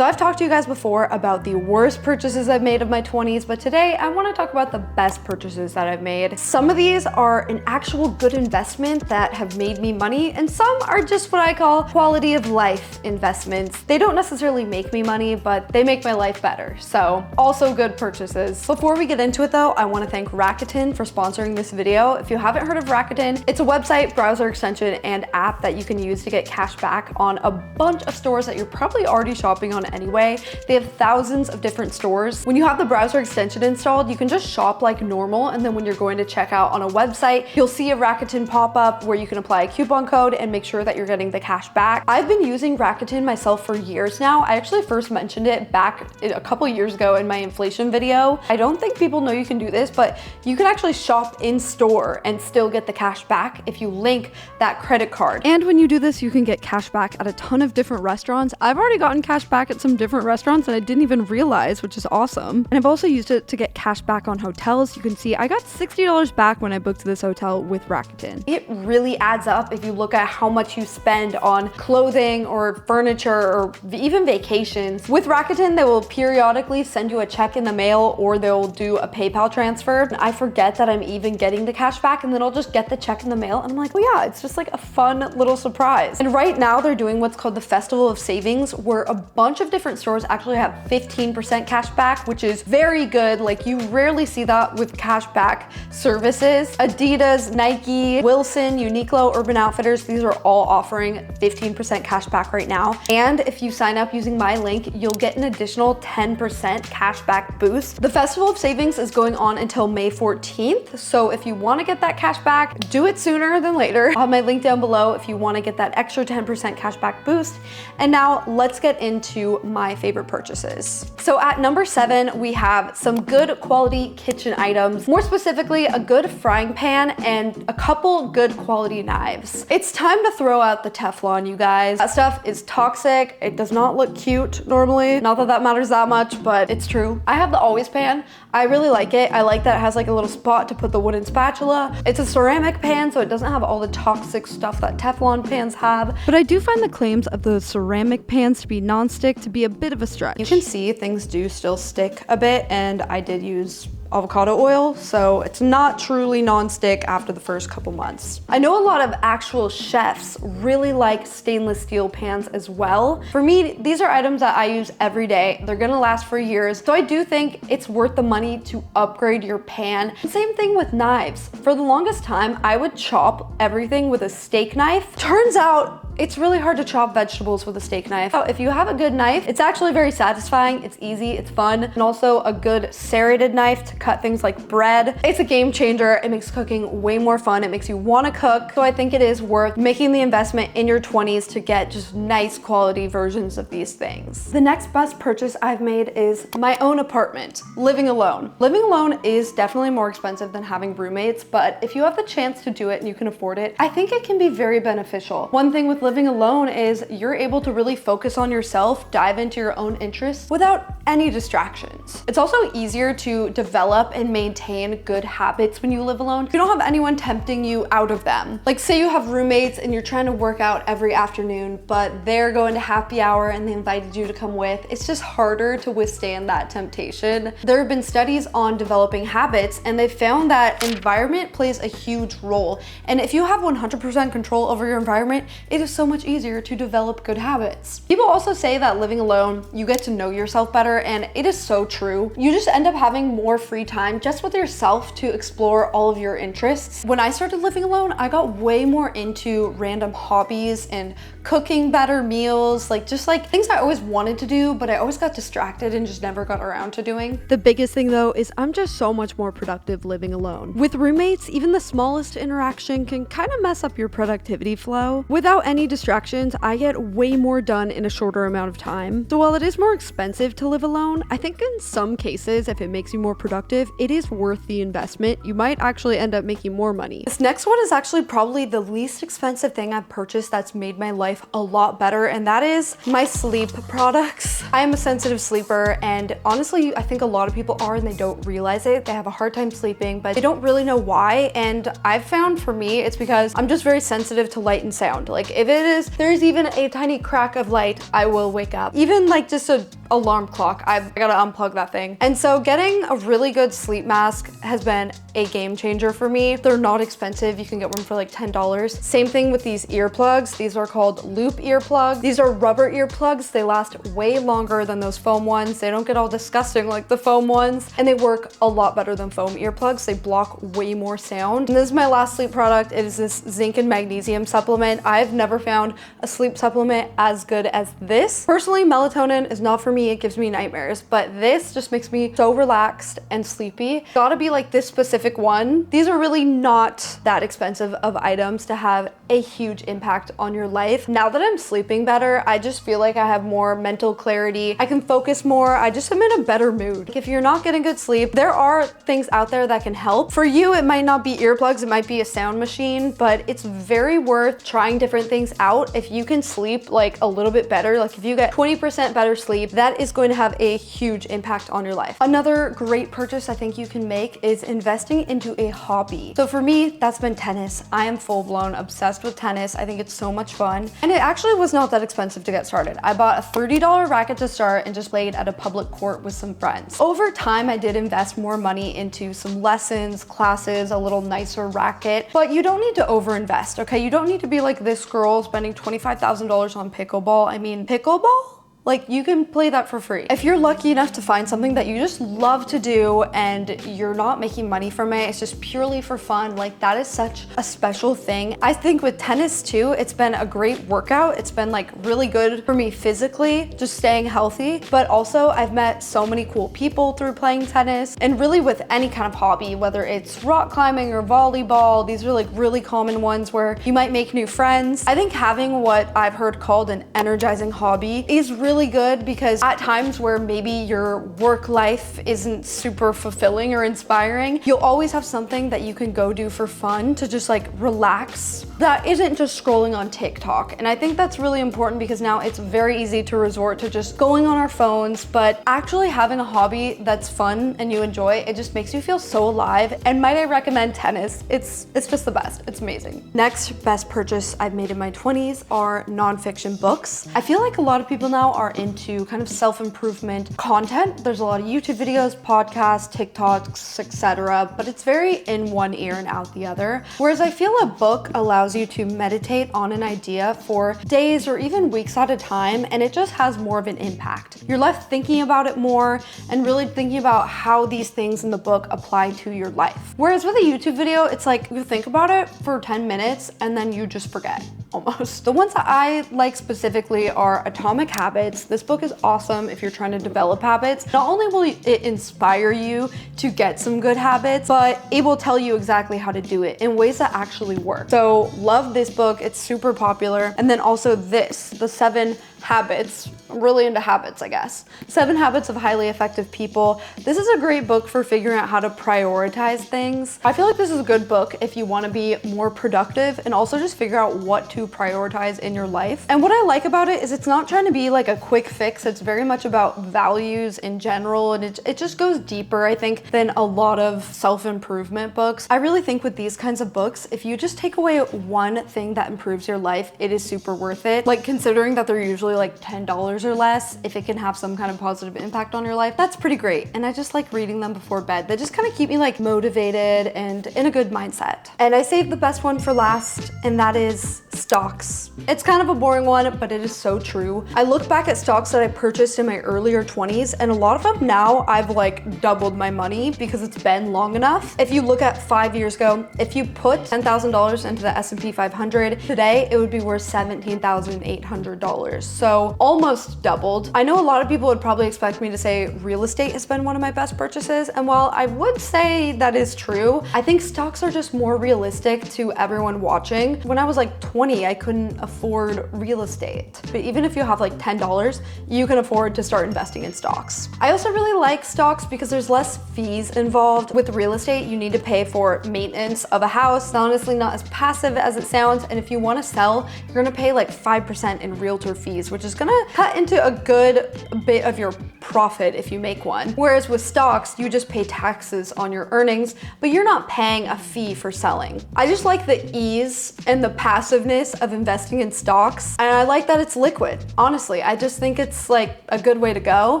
So I've talked to you guys before about the worst purchases I've made of my 20s, but today I want to talk about the best purchases that I've made. Some of these are an actual good investment that have made me money, and some are just what I call quality of life investments. They don't necessarily make me money, but they make my life better. So also good purchases. Before we get into it though, I want to thank Rakuten for sponsoring this video. If you haven't heard of Rakuten, it's a website, browser extension, and app that you can use to get cash back on a bunch of stores that you're probably already shopping on anyway. They have thousands of different stores. When you have the browser extension installed, you can just shop like normal, and then when you're going to check out on a website, you'll see a Rakuten pop-up where you can apply a coupon code and make sure that you're getting the cash back. I've been using Rakuten myself for years now. I actually first mentioned it back a couple years ago in my inflation video. I don't think people know you can do this, but you can actually shop in store and still get the cash back if you link that credit card. And when you do this, you can get cash back at a ton of different restaurants. I've already gotten cash back at some different restaurants and I didn't even realize, which is awesome. And I've also used it to get cash back on hotels. You can see I got $60 back when I booked this hotel with Rakuten. It really adds up if you look at how much you spend on clothing or furniture or even vacations. With Rakuten, they will periodically send you a check in the mail or they'll do a PayPal transfer. And I forget that I'm even getting the cash back, and then I'll just get the check in the mail and I'm like, oh yeah, it's just like a fun little surprise. And right now they're doing what's called the Festival of Savings, where a bunch of different stores actually have 15% cash back, which is very good. Like, you rarely see that with cash back services. Adidas, Nike, Wilson, Uniqlo, Urban Outfitters, these are all offering 15% cash back right now. And if you sign up using my link, you'll get an additional 10% cash back boost. The Festival of Savings is going on until May 14th. So if you want to get that cash back, do it sooner than later. I'll have my link down below if you want to get that extra 10% cash back boost. And now let's get into my favorite purchases. So at number 7, we have some good quality kitchen items, more specifically a good frying pan and a couple good quality knives. It's time to throw out the Teflon, you guys. That stuff is toxic. It does not look cute normally. Not that that matters that much, but it's true. I have the Always pan. I really like it. I like that it has like a little spot to put the wooden spatula. It's a ceramic pan, so it doesn't have all the toxic stuff that Teflon pans have. But I do find the claims of those ceramic pans to be non-stick to be a bit of a stretch. You can see things do still stick a bit, and I did use avocado oil, so it's not truly non-stick after the first couple months. I know a lot of actual chefs really like stainless steel pans as well. For me, these are items that I use every day. They're gonna last for years, so I do think it's worth the money to upgrade your pan. Same thing with knives. For the longest time, I would chop everything with a steak knife. Turns out it's really hard to chop vegetables with a steak knife. So if you have a good knife, it's actually very satisfying, it's easy, it's fun, and also a good serrated knife to cut things like bread. It's a game changer. It makes cooking way more fun. It makes you want to cook. So I think it is worth making the investment in your 20s to get just nice quality versions of these things. The next best purchase I've made is my own apartment, living alone. Living alone is definitely more expensive than having roommates, but if you have the chance to do it and you can afford it, I think it can be very beneficial. One thing with living alone is you're able to really focus on yourself, dive into your own interests without any distractions. It's also easier to develop and maintain good habits when you live alone. You don't have anyone tempting you out of them. Like, say you have roommates and you're trying to work out every afternoon, but they're going to happy hour and they invited you to come with. It's just harder to withstand that temptation. There have been studies on developing habits, and they've found that environment plays a huge role. And if you have 100% control over your environment, it is so much easier to develop good habits. People also say that living alone, you get to know yourself better, and it is so true. You just end up having more free time just with yourself to explore all of your interests. When I started living alone, I got way more into random hobbies and cooking better meals, just things I always wanted to do, but I always got distracted and just never got around to doing. The biggest thing though is I'm just so much more productive living alone. With roommates, even the smallest interaction can kind of mess up your productivity flow. Without any distractions, I get way more done in a shorter amount of time. So while it is more expensive to live alone, I think in some cases, if it makes you more productive, it is worth the investment. You might actually end up making more money. This next one is actually probably the least expensive thing I've purchased that's made my life a lot better, and that is my sleep products. I am a sensitive sleeper, and honestly, I think a lot of people are and they don't realize it. They have a hard time sleeping, but they don't really know why. And I've found for me, it's because I'm just very sensitive to light and sound. Like, if there's even a tiny crack of light, I will wake up. Even like just a alarm clock, I've gotta unplug that thing. And so getting a really good sleep mask has been a game changer for me. They're not expensive. You can get one for like $10. Same thing with these earplugs. These are called loop earplugs. These are rubber earplugs. They last way longer than those foam ones. They don't get all disgusting like the foam ones, and they work a lot better than foam earplugs. They block way more sound. And this is my last sleep product. It is this zinc and magnesium supplement. I've never found a sleep supplement as good as this. Personally, melatonin is not for me. It gives me nightmares, but this just makes me so relaxed and sleepy. Gotta be like this specific one. These are really not that expensive of items to have a huge impact on your life. Now that I'm sleeping better, I just feel like I have more mental clarity. I can focus more. I just am in a better mood. If you're not getting good sleep, there are things out there that can help. For you, it might not be earplugs, it might be a sound machine, but it's very worth trying different things out. If you can sleep like a little bit better, like if you get 20% better sleep, that is going to have a huge impact on your life. Another great purchase I think you can make is investing into a hobby. So for me, that's been tennis. I am full-blown obsessed with tennis. I think it's so much fun. And it actually was not that expensive to get started. I bought a $30 racket to start and just played at a public court with some friends. Over time, I did invest more money into some lessons, classes, a little nicer racket, but you don't need to overinvest, okay? You don't need to be like this girl spending $25,000 on pickleball. I mean, pickleball? Like, you can play that for free. If you're lucky enough to find something that you just love to do and you're not making money from it, it's just purely for fun, like that is such a special thing. I think with tennis too, it's been a great workout. It's been like really good for me physically, just staying healthy, but also I've met so many cool people through playing tennis, and really with any kind of hobby, whether it's rock climbing or volleyball, these are like really common ones where you might make new friends. I think having what I've heard called an energizing hobby is really good, because at times where maybe your work life isn't super fulfilling or inspiring, you'll always have something that you can go do for fun to just like relax that isn't just scrolling on TikTok. And I think that's really important, because now it's very easy to resort to just going on our phones, but actually having a hobby that's fun and you enjoy, it just makes you feel so alive. And might I recommend tennis? It's just the best. It's amazing. Next best purchase I've made in my 20s are nonfiction books. I feel like a lot of people now are into kind of self-improvement content. There's a lot of YouTube videos, podcasts, TikToks, etc., but it's very in one ear and out the other. Whereas I feel a book allows you to meditate on an idea for days or even weeks at a time, and it just has more of an impact. You're left thinking about it more and really thinking about how these things in the book apply to your life. Whereas with a YouTube video, it's like you think about it for 10 minutes and then you just forget. Almost. The ones that I like specifically are Atomic Habits. This book is awesome if you're trying to develop habits. Not only will it inspire you to get some good habits, but it will tell you exactly how to do it in ways that actually work. So love this book. It's super popular. And then also this, the 7 Habits. I'm really into habits, I guess. 7 Habits of Highly Effective People. This is a great book for figuring out how to prioritize things. I feel like this is a good book if you want to be more productive and also just figure out what to prioritize in your life. And what I like about it is it's not trying to be like a quick fix. It's very much about values in general, and it just goes deeper, I think, than a lot of self-improvement books. I really think with these kinds of books, if you just take away one thing that improves your life, it is super worth it. Like, considering that they're usually like $10 or less, if it can have some kind of positive impact on your life, that's pretty great. And I just like reading them before bed. They just kind of keep me like motivated and in a good mindset. And I saved the best one for last, and that is stocks. It's kind of a boring one, but it is so true. I look back at stocks that I purchased in my earlier 20s, and a lot of them now I've like doubled my money because it's been long enough. If you look at 5 years ago, if you put $10,000 into the S&P 500, today it would be worth $17,800. So almost doubled. I know a lot of people would probably expect me to say real estate has been one of my best purchases, and while I would say that is true, I think stocks are just more realistic to everyone watching. When I was like 20, I couldn't afford real estate. But even if you have like $10, you can afford to start investing in stocks. I also really like stocks because there's less fees involved. With real estate, you need to pay for maintenance of a house. It's honestly not as passive as it sounds, and if you want to sell, you're gonna pay like 5% in realtor fees, which is gonna cut into a good bit of your profit if you make one. Whereas with stocks, you just pay taxes on your earnings, but you're not paying a fee for selling. I just like the ease and the passiveness of investing in stocks, and I like that it's liquid. Honestly, I just think it's like a good way to go.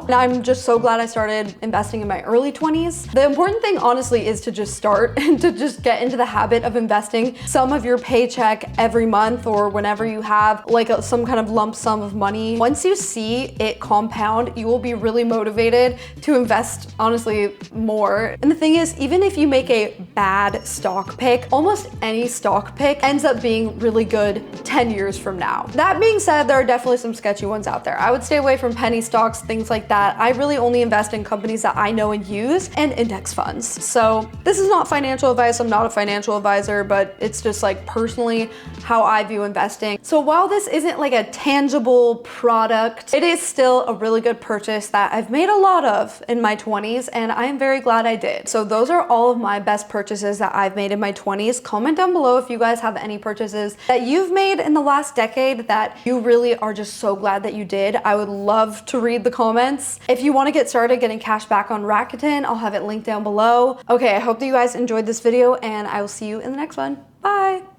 And I'm just so glad I started investing in my early 20s. The important thing, honestly, is to just start and to just get into the habit of investing some of your paycheck every month or whenever you have like some kind of lump sum of money. Once you see it compound, you will be really motivated to invest, honestly, more. And the thing is, even if you make a bad stock pick, almost any stock pick ends up being really good 10 years from now. That being said, there are definitely some sketchy ones out there. I would stay away from penny stocks, things like that. I really only invest in companies that I know and use, and index funds. So this is not financial advice. I'm not a financial advisor, but it's just like personally how I view investing. So while this isn't like a tangible product, it is still a really good purchase that I've made a lot of in my 20s, and I am very glad I did. So those are all of my best purchases that I've made in my 20s. Comment down below if you guys have any purchases that you've made in the last decade that you really are just so glad that you did. I would love to read the comments. If you want to get started getting cash back on Rakuten, I'll have it linked down below. Okay, I hope that you guys enjoyed this video, and I will see you in the next one. Bye.